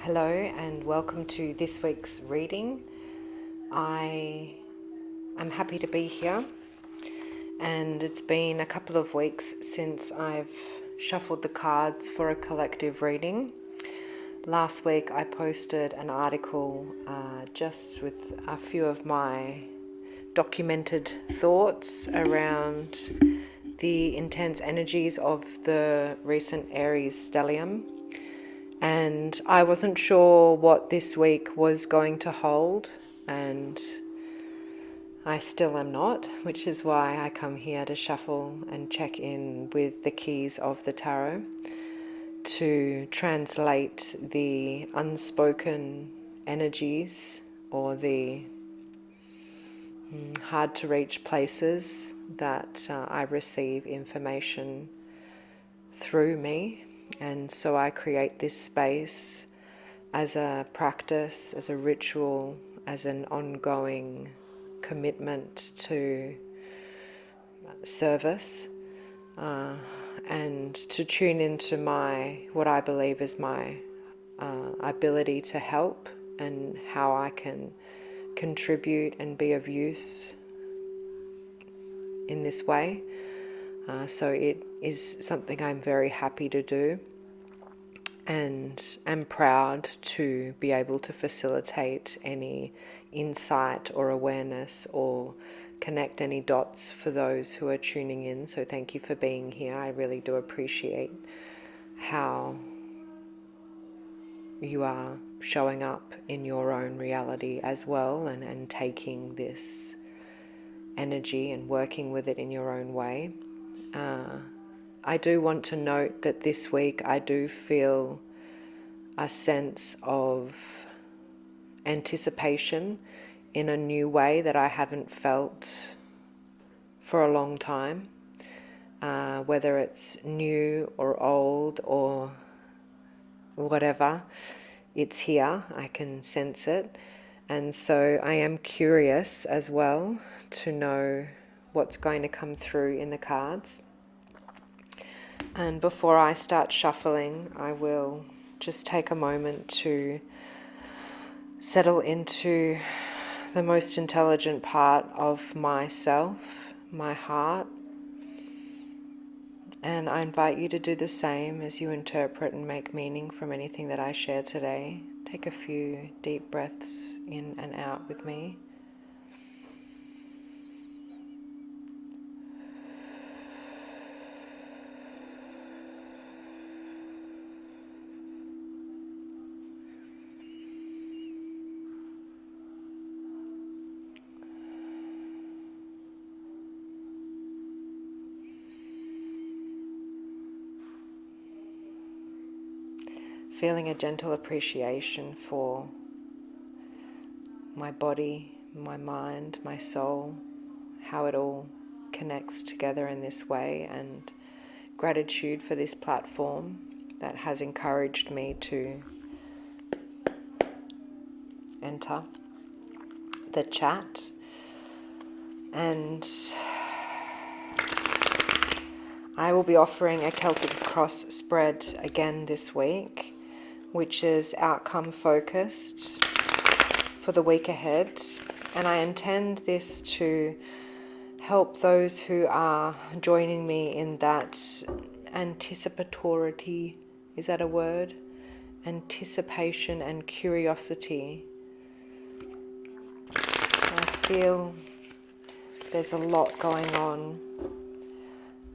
Hello and welcome to this week's reading. I am happy to be here, and it's been a couple of weeks since I've shuffled the cards for a collective reading. Last week I posted an article just with a few of my documented thoughts around the intense energies of the recent Aries stellium. And I wasn't sure what this week was going to hold, and I still am not, which is why I come here to shuffle and check in with the keys of the tarot to translate the unspoken energies or the hard to reach places that I receive information through me. And so I create this space as a practice, as a ritual, as an ongoing commitment to service, and to tune into what I believe is my ability to help and how I can contribute and be of use in this way. So it is something I'm very happy to do, and am proud to be able to facilitate any insight or awareness or connect any dots for those who are tuning in. So thank you for being here. I really do appreciate how you are showing up in your own reality as well, and taking this energy and working with it in your own way. I do want to note that this week I do feel a sense of anticipation in a new way that I haven't felt for a long time. Whether it's new or old or whatever, it's here. I can sense it. And so I am curious as well to know what's going to come through in the cards. And before I start shuffling, I will just take a moment to settle into the most intelligent part of myself, my heart. And I invite you to do the same as you interpret and make meaning from anything that I share today. Take a few deep breaths in and out with me. Feeling a gentle appreciation for my body, my mind, my soul, how it all connects together in this way, and gratitude for this platform that has encouraged me to enter the chat. And I will be offering a Celtic Cross spread again this week, which is outcome focused for the week ahead. And I intend this to help those who are joining me in that anticipatory, is that a word? Anticipation and curiosity. I feel there's a lot going on,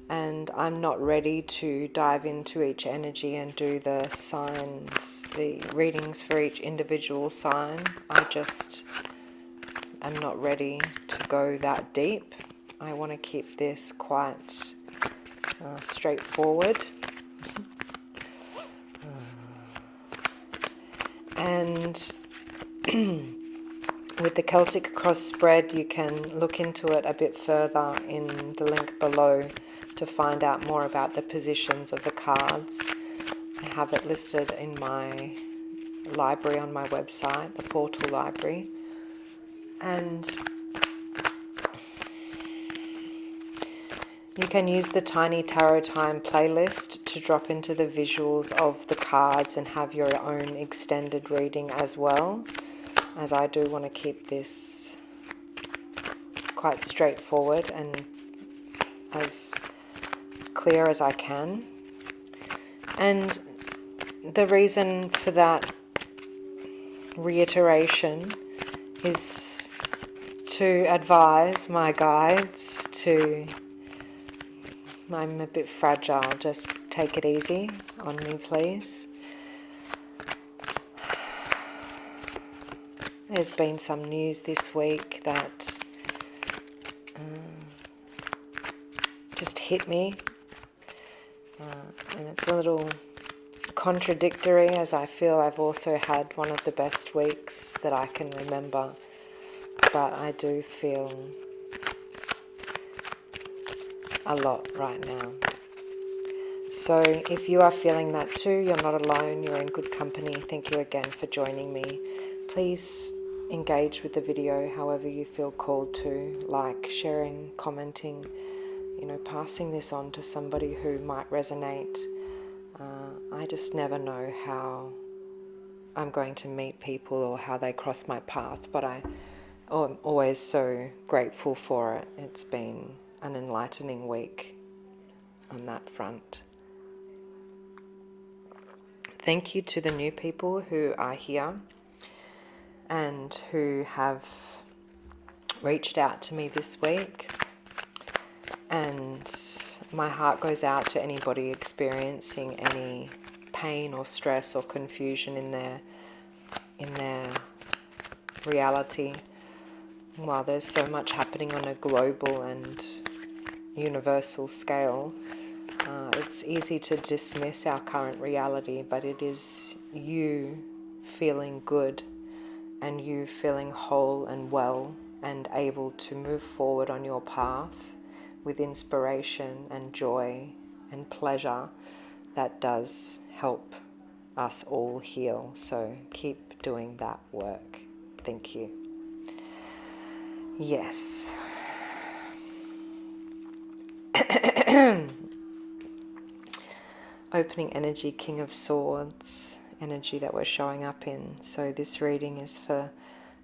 and I'm not ready to dive into each energy and do the signs, the readings for each individual sign. I'm not ready to go that deep. I want to keep this quite straightforward. And with the Celtic Cross spread, you can look into it a bit further in the link below to find out more about the positions of the cards. I have it listed in my library on my website, the portal library. And You can use the Tiny Tarot Time playlist to drop into the visuals of the cards and have your own extended reading as well, as I do want to keep this quite straightforward and as clear as I can. And the reason for that reiteration is to advise my guides to, I'm a bit fragile, just take it easy on me, please. There's been some news this week that just hit me, and it's a little contradictory, as I feel I've also had one of the best weeks that I can remember, but I do feel a lot right now. So if you are feeling that too, you're not alone, you're in good company. Thank you again for joining me. Please engage with the video however you feel called to, like, sharing, commenting, passing this on to somebody who might resonate. I just never know how I'm going to meet people or how they cross my path, but I'm always so grateful for it. It's been an enlightening week on that front. Thank you to the new people who are here and who have reached out to me this week. And my heart goes out to anybody experiencing any pain or stress or confusion in their reality. While there's so much happening on a global and universal scale, it's easy to dismiss our current reality, but it is you feeling good and you feeling whole and well and able to move forward on your path with inspiration and joy and pleasure that does help us all heal. So keep doing that work. Thank you. Yes. Opening energy, King of Swords, energy that we're showing up in. So this reading is for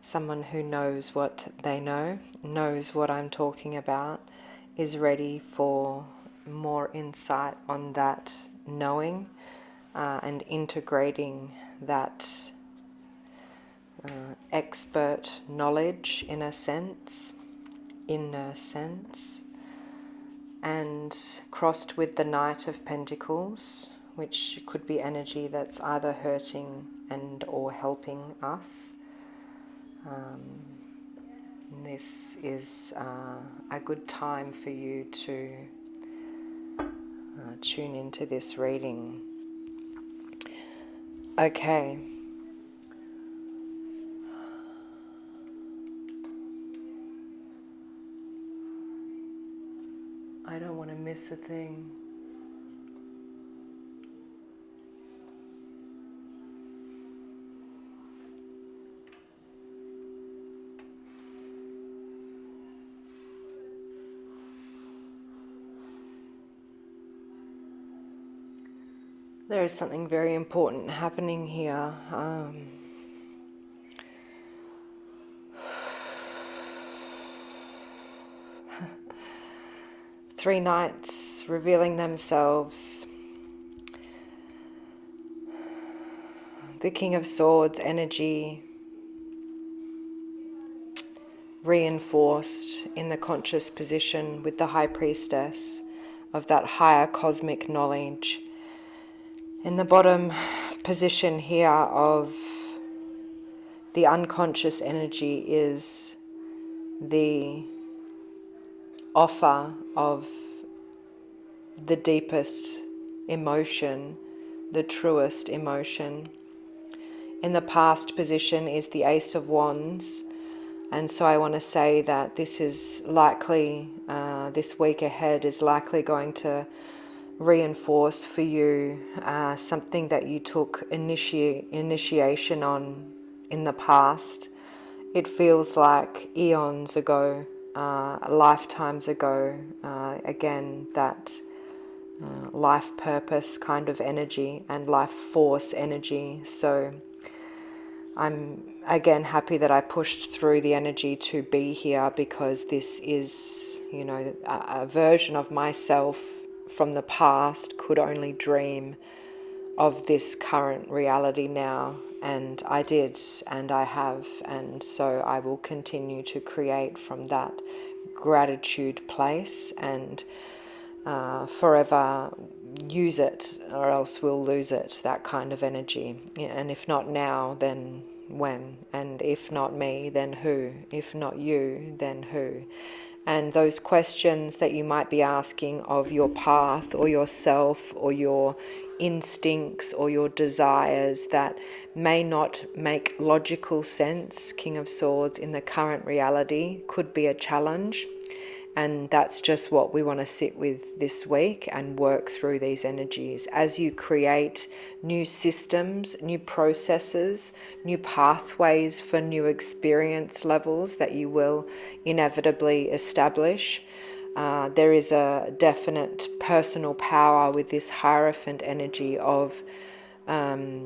someone who knows what they know, knows what I'm talking about, is ready for more insight on that knowing and integrating that expert knowledge in a sense, inner sense, and crossed with the Knight of Pentacles, which could be energy that's either hurting and or helping us. This is a good time for you to tune into this reading. Okay. I don't want to miss a thing. There is something very important happening here. Three knights revealing themselves. The King of Swords energy reinforced in the conscious position with the High Priestess of that higher cosmic knowledge. In the bottom position here of the unconscious energy is the offer of the deepest emotion, the truest emotion. In the past position is the Ace of Wands, and so I want to say that this is likely, this week ahead is likely going to reinforce for you something that you took initiation on in the past. It feels like eons ago, lifetimes ago. Again, that life purpose kind of energy and life force energy. So I'm again happy that I pushed through the energy to be here, because this is, a version of myself from the past could only dream of this current reality now, and I did, and I have, and so I will continue to create from that gratitude place, and forever use it, or else we'll lose it, that kind of energy. And if not now, then when? And if not me, then who? If not you, then who? And those questions that you might be asking of your path or yourself or your instincts or your desires that may not make logical sense, King of Swords, in the current reality, could be a challenge. And that's just what we want to sit with this week and work through these energies as you create new systems, new processes, new pathways for new experience levels that you will inevitably establish. There is a definite personal power with this Hierophant energy of a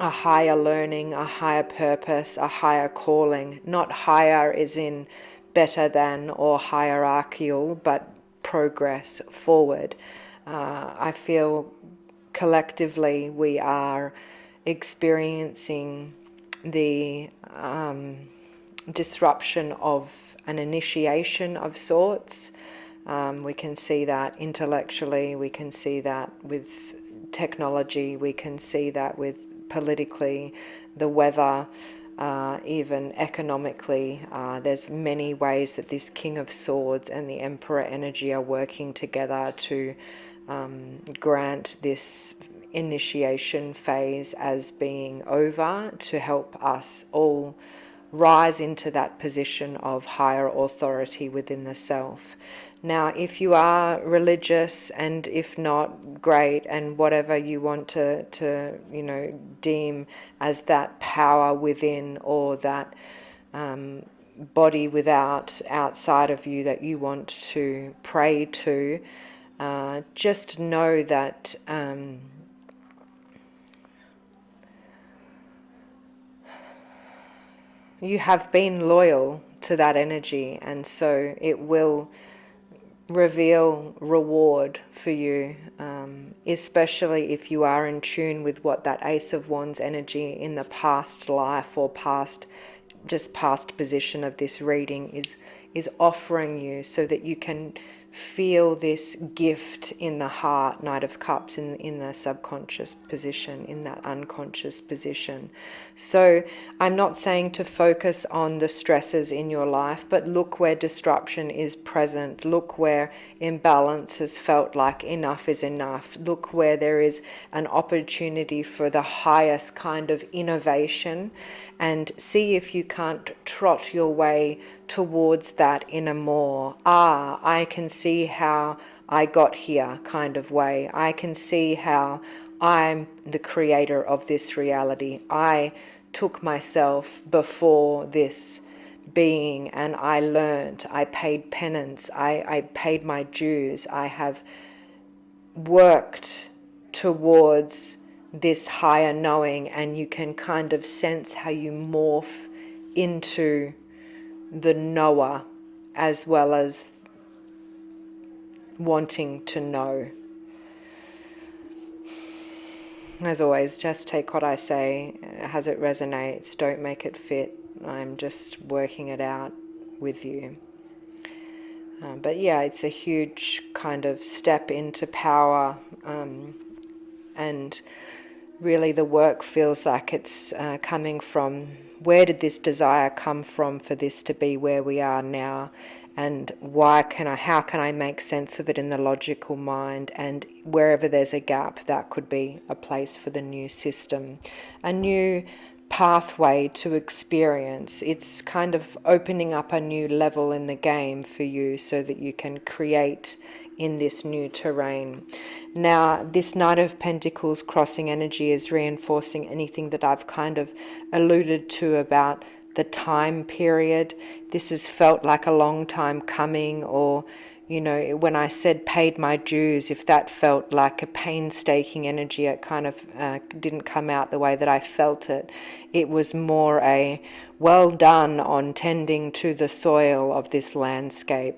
higher learning, a higher purpose, a higher calling. Not higher as in better than or hierarchical, but progress forward. I feel collectively we are experiencing the disruption of an initiation of sorts. We can see that intellectually, we can see that with technology, we can see that with politically, the weather, even economically. There's many ways that this King of Swords and the Emperor energy are working together to grant this initiation phase as being over, to help us all rise into that position of higher authority within the self. Now, if you are religious, and if not, great, and whatever you want to deem as that power within, or that body outside of you that you want to pray to, just know that you have been loyal to that energy, and so it will reveal reward for you, especially if you are in tune with what that Ace of Wands energy in the past life or past position of this reading is offering you, so that you can feel this gift in the heart, Knight of Cups, in the subconscious position, in that unconscious position. So I'm not saying to focus on the stresses in your life, but look where disruption is present. Look where imbalance has felt like enough is enough. Look where there is an opportunity for the highest kind of innovation, and see if you can't trot your way towards that in a more, I can see how I got here kind of way. I can see how I'm the creator of this reality. I took myself before this being, and I learned, I paid penance, I paid my dues, I have worked towards this higher knowing, and you can kind of sense how you morph into the knower as well as wanting to know. As always, just take what I say as it resonates. Don't make it fit. I'm just working it out with you. But yeah, it's a huge kind of step into power, and really the work feels like it's coming from, where did this desire come from for this to be where we are now, and how can I make sense of it in the logical mind, and wherever there's a gap, that could be a place for the new system, a new pathway to experience. It's kind of opening up a new level in the game for you, so that you can create in this new terrain. Now, this Knight of Pentacles crossing energy is reinforcing anything that I've kind of alluded to about the time period. This has felt like a long time coming, or when I said paid my dues, if that felt like a painstaking energy, it kind of didn't come out the way that I felt it. It was more a well done on tending to the soil of this landscape.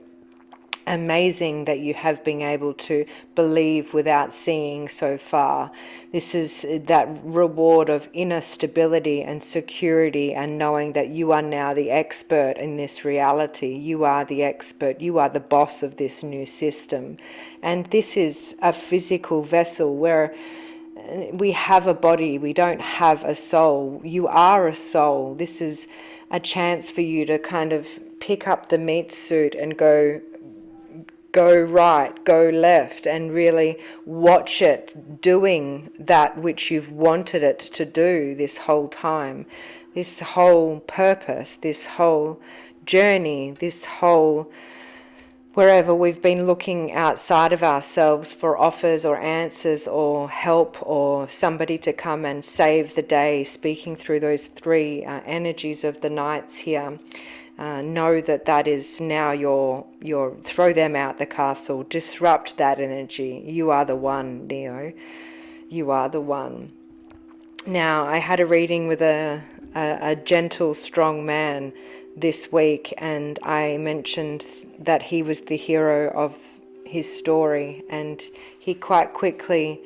Amazing that you have been able to believe without seeing so far. This is that reward of inner stability and security, and knowing that you are now the expert in this reality. You are the expert. You are the boss of this new system. And this is a physical vessel where we have a body, we don't have a soul. You are a soul. This is a chance for you to kind of pick up the meat suit and go right, go left, and really watch it doing that which you've wanted it to do this whole time, this whole purpose, this whole journey, this whole wherever we've been looking outside of ourselves for offers or answers or help or somebody to come and save the day, speaking through those three energies of the nights here. Know that is now your throw them out the castle, disrupt that energy. You are the one, Neo. You are the one. Now, I had a reading with a gentle, strong man this week, and I mentioned that he was the hero of his story, and he quite quickly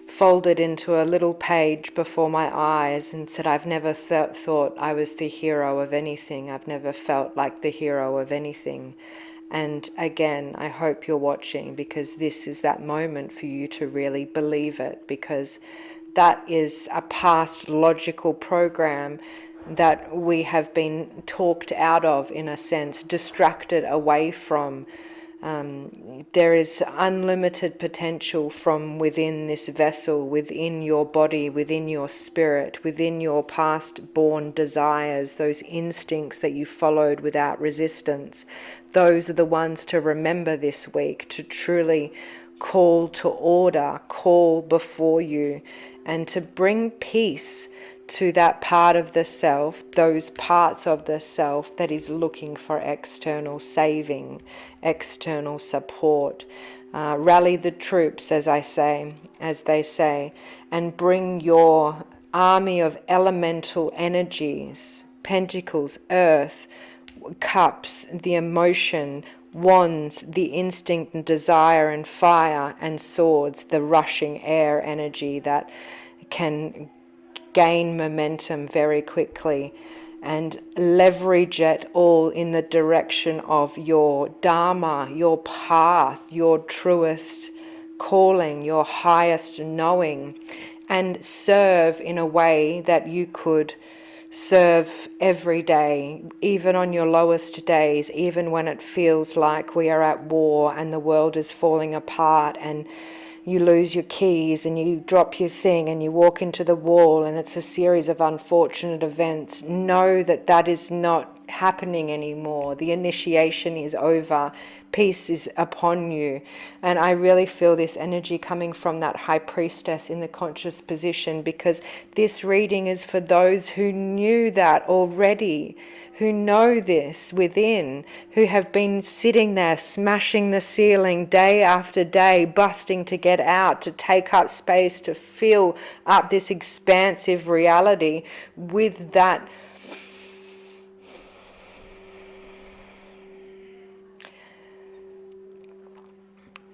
folded into a little page before my eyes and said, I've never thought I was the hero of anything. I've never felt like the hero of anything. And again, I hope you're watching, because this is that moment for you to really believe it, because that is a past logical program that we have been talked out of, in a sense, distracted away from. There is unlimited potential from within this vessel, within your body, within your spirit, within your past born desires, those instincts that you followed without resistance. Those are the ones to remember this week, to truly call to order, call before you, and to bring peace to that part of the self, those parts of the self that is looking for external saving, external support. Rally the troops, as they say, and bring your army of elemental energies, pentacles, earth, cups, the emotion, wands, the instinct and desire, and fire, and swords, the rushing air energy that can gain momentum very quickly, and leverage it all in the direction of your dharma, your path, your truest calling, your highest knowing, and serve in a way that you could serve every day, even on your lowest days, even when it feels like we are at war and the world is falling apart, and you lose your keys and you drop your thing and you walk into the wall and it's a series of unfortunate events. Know that is not happening anymore. The initiation is over. Peace is upon you. And I really feel this energy coming from that high priestess in the conscious position, because this reading is for those who knew that already, who know this within, who have been sitting there smashing the ceiling day after day, busting to get out, to take up space, to fill up this expansive reality with that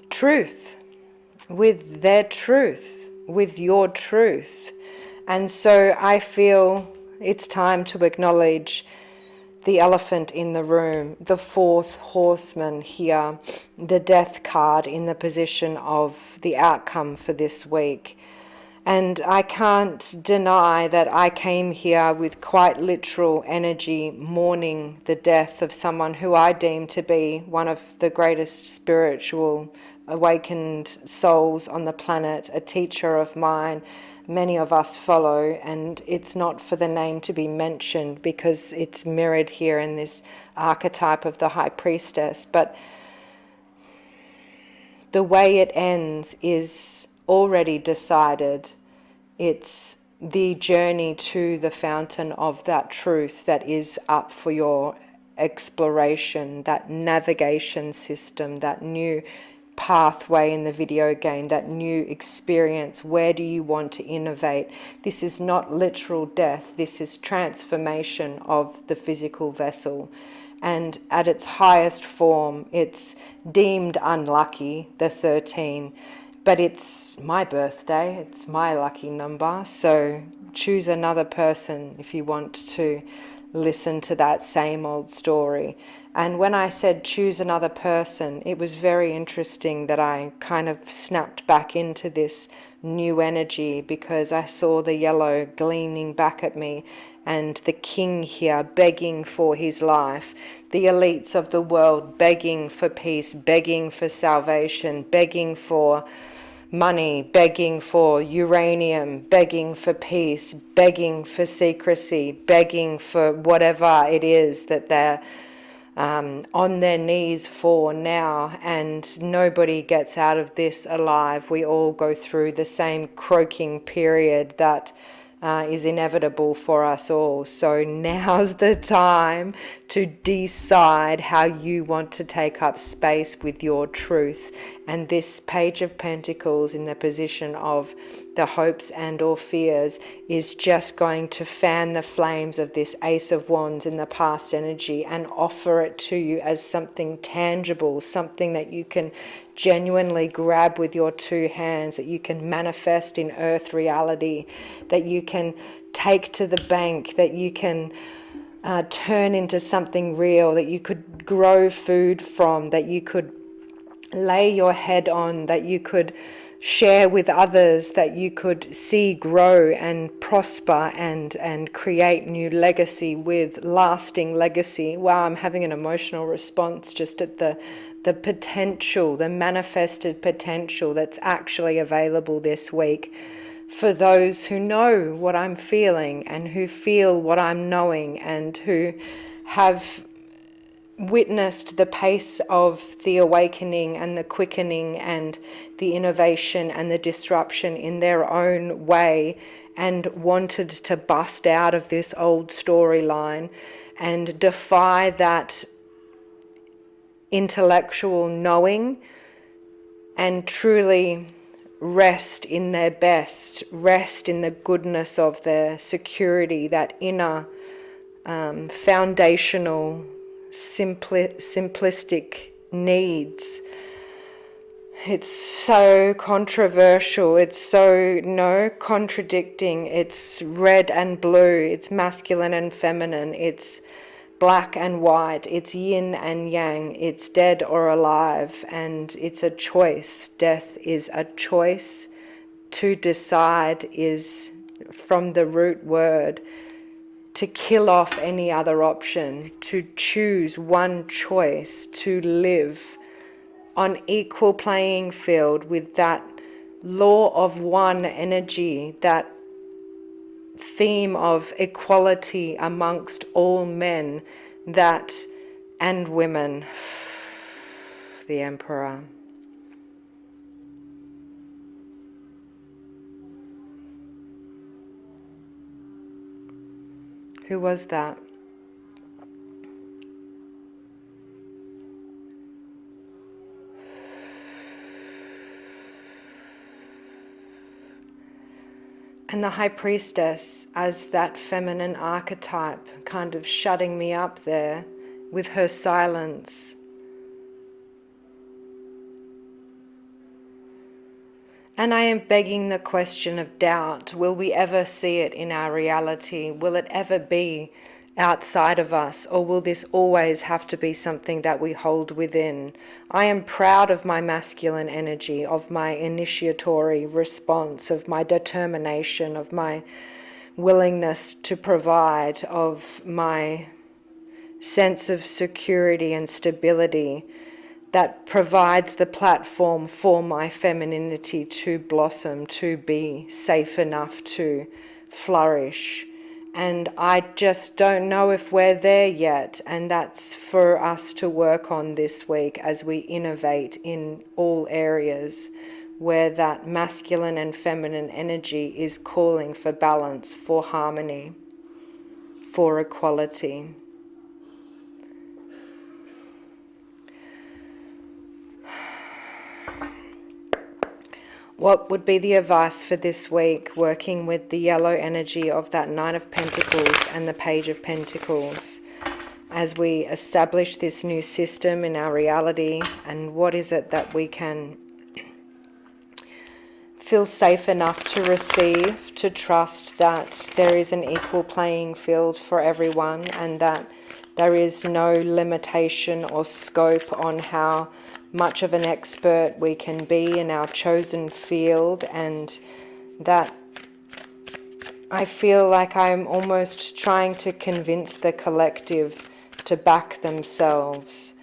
truth, with their truth, with your truth. And so I feel it's time to acknowledge the elephant in the room, the fourth horseman here, the death card in the position of the outcome for this week. And I can't deny that I came here with quite literal energy, mourning the death of someone who I deem to be one of the greatest spiritual awakened souls on the planet, a teacher of mine. Many of us follow, and it's not for the name to be mentioned because it's mirrored here in this archetype of the high priestess. But the way it ends is already decided. It's the journey to the fountain of that truth that is up for your exploration, that navigation system, that new pathway in the video game, that new experience. Where do you want to innovate? This is not literal death. This is transformation of the physical vessel. And at its highest form, it's deemed unlucky, the 13. But it's my birthday, it's my lucky number, so choose another person if you want to listen to that same old story. And when I said choose another person, it was very interesting that I kind of snapped back into this new energy, because I saw the yellow gleaming back at me, and the king here begging for his life, the elites of the world begging for peace, begging for salvation, begging for money, begging for uranium, begging for peace, begging for secrecy, begging for whatever it is that they're on their knees for now, and nobody gets out of this alive. We all go through the same croaking period that is inevitable for us all. So now's the time to decide how you want to take up space with your truth. And this Page of Pentacles in the position of the hopes and or fears is just going to fan the flames of this Ace of Wands in the past energy and offer it to you as something tangible, something that you can genuinely grab with your two hands, that you can manifest in earth reality, that you can take to the bank, that you can turn into something real, that you could grow food from, that you could lay your head on, that you could share with others, that you could see grow and prosper and create new legacy with, lasting legacy. Wow, I'm having an emotional response just at the potential, the manifested potential that's actually available this week for those who know what I'm feeling and who feel what I'm knowing and who have witnessed the pace of the awakening and the quickening and the innovation and the disruption in their own way, and wanted to bust out of this old storyline and defy that intellectual knowing and truly rest in their best, rest in the goodness of their security, that inner foundational simplistic needs. It's so controversial, it's so contradicting. It's red and blue, it's masculine and feminine, it's black and white, it's yin and yang, it's dead or alive, and it's a choice. Death is a choice. To decide is from the root word to kill off any other option, to choose one choice, to live on equal playing field with that law of one energy, that theme of equality amongst all men, that and women. The Emperor. Who was that? And the High Priestess as that feminine archetype, kind of shutting me up there with her silence. And I am begging the question of doubt. Will we ever see it in our reality? Will it ever be outside of us? Or will this always have to be something that we hold within? I am proud of my masculine energy, of my initiatory response, of my determination, of my willingness to provide, of my sense of security and stability that provides the platform for my femininity to blossom, to be safe enough to flourish. And I just don't know if we're there yet, and that's for us to work on this week as we innovate in all areas. where that masculine and feminine energy is calling for balance, for harmony, for equality. What would be the advice for this week, working with the yellow energy of that Nine of Pentacles and the Page of Pentacles, as we establish this new system in our reality? And what is it that we can feel safe enough to receive, to trust that there is an equal playing field for everyone, and that there is no limitation or scope on how much of an expert we can be in our chosen field, and that I feel like I'm almost trying to convince the collective to back themselves,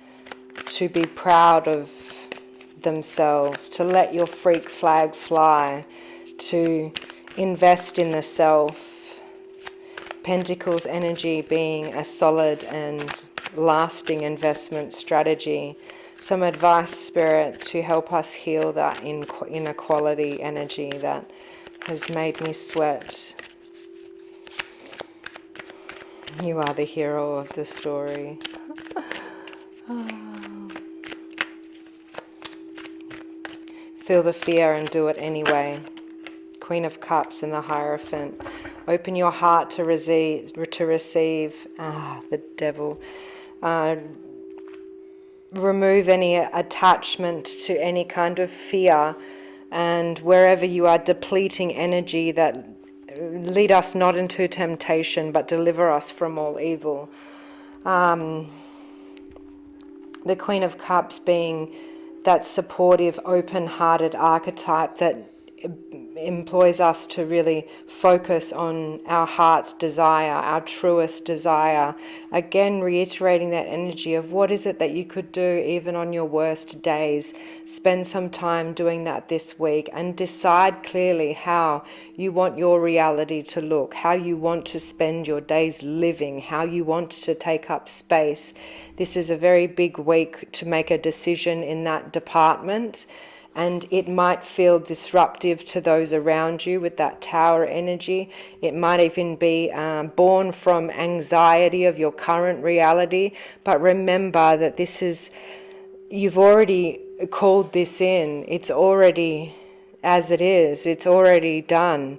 to be proud of themselves, to let your freak flag fly, to invest in the self. Pentacles energy being a solid and lasting investment strategy. Some advice, Spirit, to help us heal that inequality energy that has made me sweat. You are the hero of the story. Feel the fear and do it anyway. Queen of Cups and the Hierophant. Open your heart to receive. The Devil. Remove any attachment to any kind of fear, and wherever you are depleting energy, that lead us not into temptation, but deliver us from all evil. The Queen of Cups being that supportive, open-hearted archetype that employs us to really focus on our heart's desire, our truest desire. Again, reiterating that energy of what is it that you could do even on your worst days. Spend some time doing that this week and decide clearly how you want your reality to look, how you want to spend your days living, how you want to take up space. This is a very big week to make a decision in that department. And it might feel disruptive to those around you with that Tower energy. It might even be born from anxiety of your current reality. But remember that this is, you've already called this in. It's already as it is. It's already done.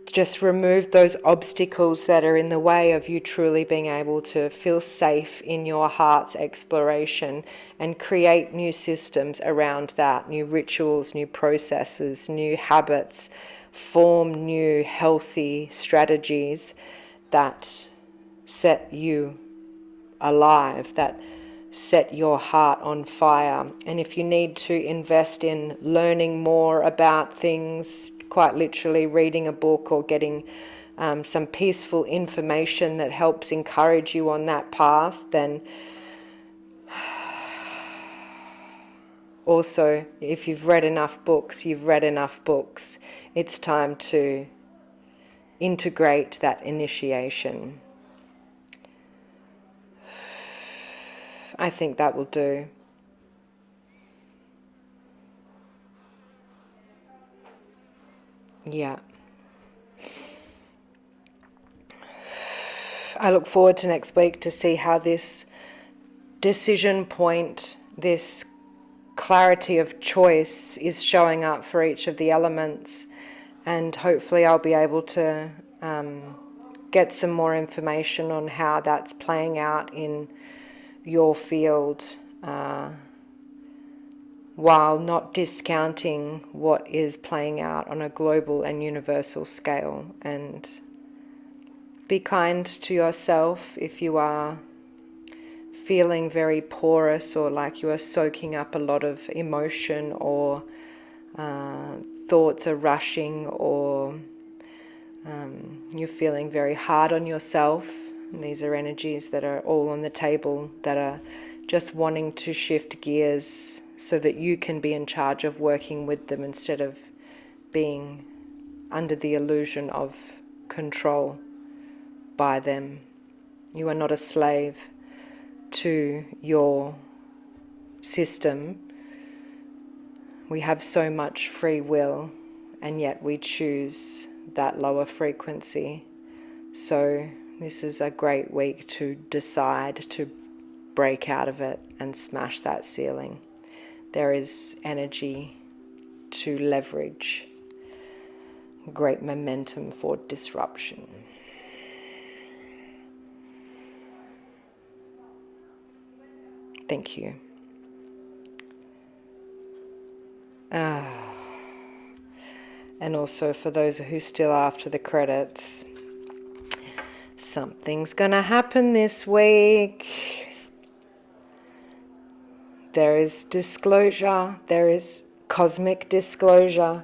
Just remove those obstacles that are in the way of you truly being able to feel safe in your heart's exploration, and create new systems around that, new rituals, new processes, new habits, form new healthy strategies that set you alive, that set your heart on fire. And if you need to invest in learning more about things, quite literally reading a book or getting some peaceful information that helps encourage you on that path, then also, if you've read enough books, you've read enough books. It's time to integrate that initiation. I think that will do. Yeah. I look forward to next week to see how this decision point, this clarity of choice is showing up for each of the elements. And hopefully I'll be able to get some more information on how that's playing out in your field, while not discounting what is playing out on a global and universal scale. And be kind to yourself if you are feeling very porous, or like you are soaking up a lot of emotion, or thoughts are rushing, or you're feeling very hard on yourself. And these are energies that are all on the table, that are just wanting to shift gears so that you can be in charge of working with them instead of being under the illusion of control by them. You are not a slave to your system, we have so much free will, and yet we choose that lower frequency. So this is a great week to decide to break out of it and smash that ceiling. There is energy to leverage, great momentum for disruption. Thank you. And also for those who still after the credits, something's gonna happen this week. There is disclosure, there is cosmic disclosure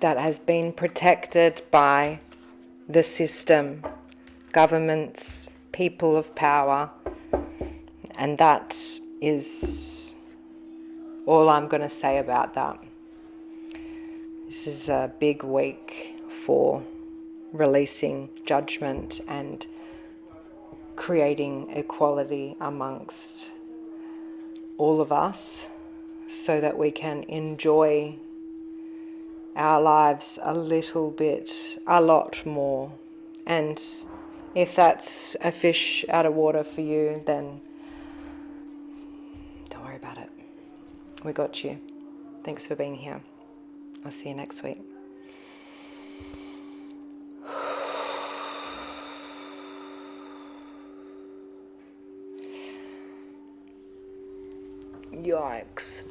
that has been protected by the system, governments, people of power, and that is all I'm going to say about that. This is a big week for releasing judgment and creating equality amongst all of us so that we can enjoy our lives a lot more. And if that's a fish out of water for you, then don't worry about it. We got you. Thanks for being here. I'll see you next week. Yikes.